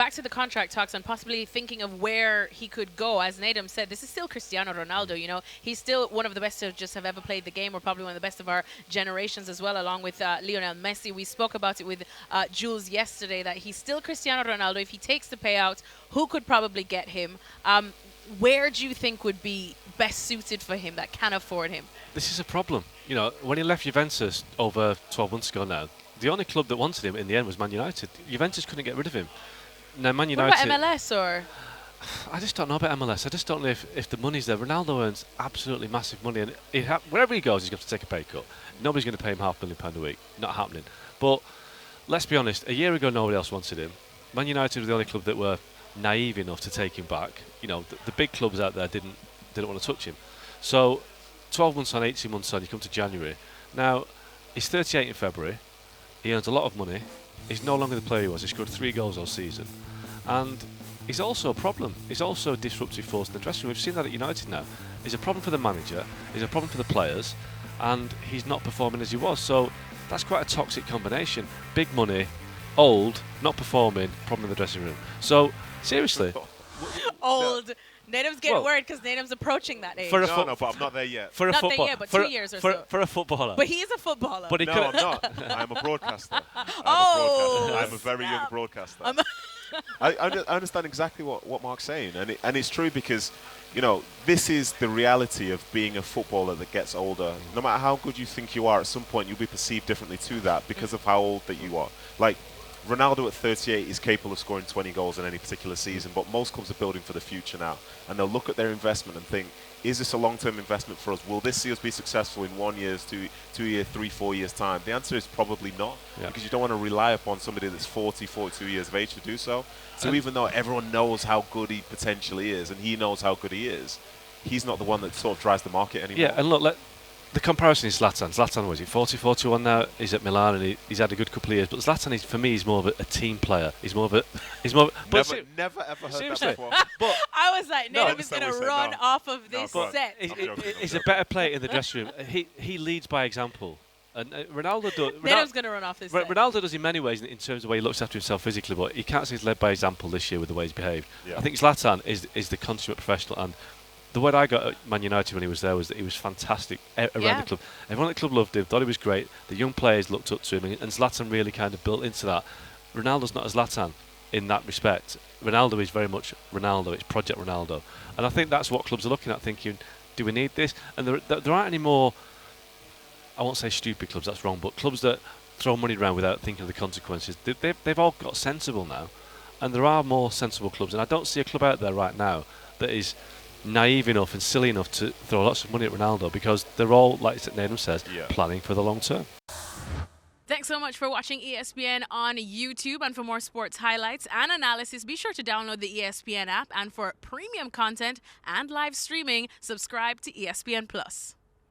Back to the contract talks and possibly thinking of where he could go. As Nedum said, this is still Cristiano Ronaldo, you know. He's still one of the best to just have ever played the game, or probably one of the best of our generations as well, along with Lionel Messi. We spoke about it with Jules yesterday, that he's still Cristiano Ronaldo. If he takes the payout, who could probably get him? Where do you think would be best suited for him that can afford him? This is a problem. You know, when he left Juventus over 12 months ago now, the only club that wanted him in the end was Man United. Juventus couldn't get rid of him. Now, Man United... What about MLS or...? I just don't know about MLS. I just don't know if the money's there. Ronaldo earns absolutely massive money, and wherever he goes, he's got to take a pay cut. Nobody's going to pay him £500,000 a week. Not happening. But let's be honest, a year ago, nobody else wanted him. Man United were the only club that were naive enough to take him back. You know, the big clubs out there didn't want to touch him. So 12 months on, 18 months on, you come to January. Now, he's 38 in February. He earns a lot of money. He's no longer the player he was. He scored 3 goals all season. And he's also a problem. He's also a disruptive force in the dressing room. We've seen that at United now. He's a problem for the manager. He's a problem for the players. And he's not performing as he was. So that's quite a toxic combination. Big money, old, not performing, problem in the dressing room. So, seriously. Old. Nedum's getting worried because Nedum's approaching that age. No, but I'm not there yet. For a not football, there yet, but 2 years or so. For a footballer. But he is a footballer. But he No, I'm not. I'm a broadcaster. I'm a very young broadcaster. I understand exactly what Mark's saying, and it's true because, you know, this is the reality of being a footballer that gets older. No matter how good you think you are, at some point you'll be perceived differently to that because of how old that you are. Like, Ronaldo at 38 is capable of scoring 20 goals in any particular season, but most clubs are building for the future now. And they'll look at their investment and think, is this a long-term investment for us? Will this see us be successful in 1 year, 2 year, 3, 4 years' time? The answer is probably not, because you don't want to rely upon somebody that's 40, 42 years of age to do so. So even though everyone knows how good he potentially is, and he knows how good he is, he's not the one that sort of drives the market anymore. Yeah, and look, the comparison is Zlatan. Zlatan, was he 40, 41 now? He's at Milan and he's had a good couple of years. But Zlatan, for me, he's more of a team player. He's more of a. Never ever heard that before. But I was like, Nedum is going to run off of this set. He's a better player in the dressing room. He leads by example. And Ronaldo does. Nedum's going to run off this set. Ronaldo does in many ways in terms of the way he looks after himself physically, but he can't say he's led by example this year with the way he's behaved. Yeah. I think Zlatan is the consummate professional, and the word I got at Man United when he was there was that he was fantastic around the club. Everyone at the club loved him, thought he was great. The young players looked up to him, and Zlatan really kind of built into that. Ronaldo's not a Zlatan in that respect. Ronaldo is very much Ronaldo. It's Project Ronaldo. And I think that's what clubs are looking at, thinking, do we need this? And there aren't any more, I won't say stupid clubs, that's wrong, but clubs that throw money around without thinking of the consequences. They've all got sensible now. And there are more sensible clubs. And I don't see a club out there right now that is naive enough and silly enough to throw lots of money at Ronaldo, because they're all, like Nedum says, planning for the long term. Thanks so much for watching ESPN on YouTube, and for more sports highlights and analysis, be sure to download the ESPN app, and for premium content and live streaming, subscribe to ESPN Plus.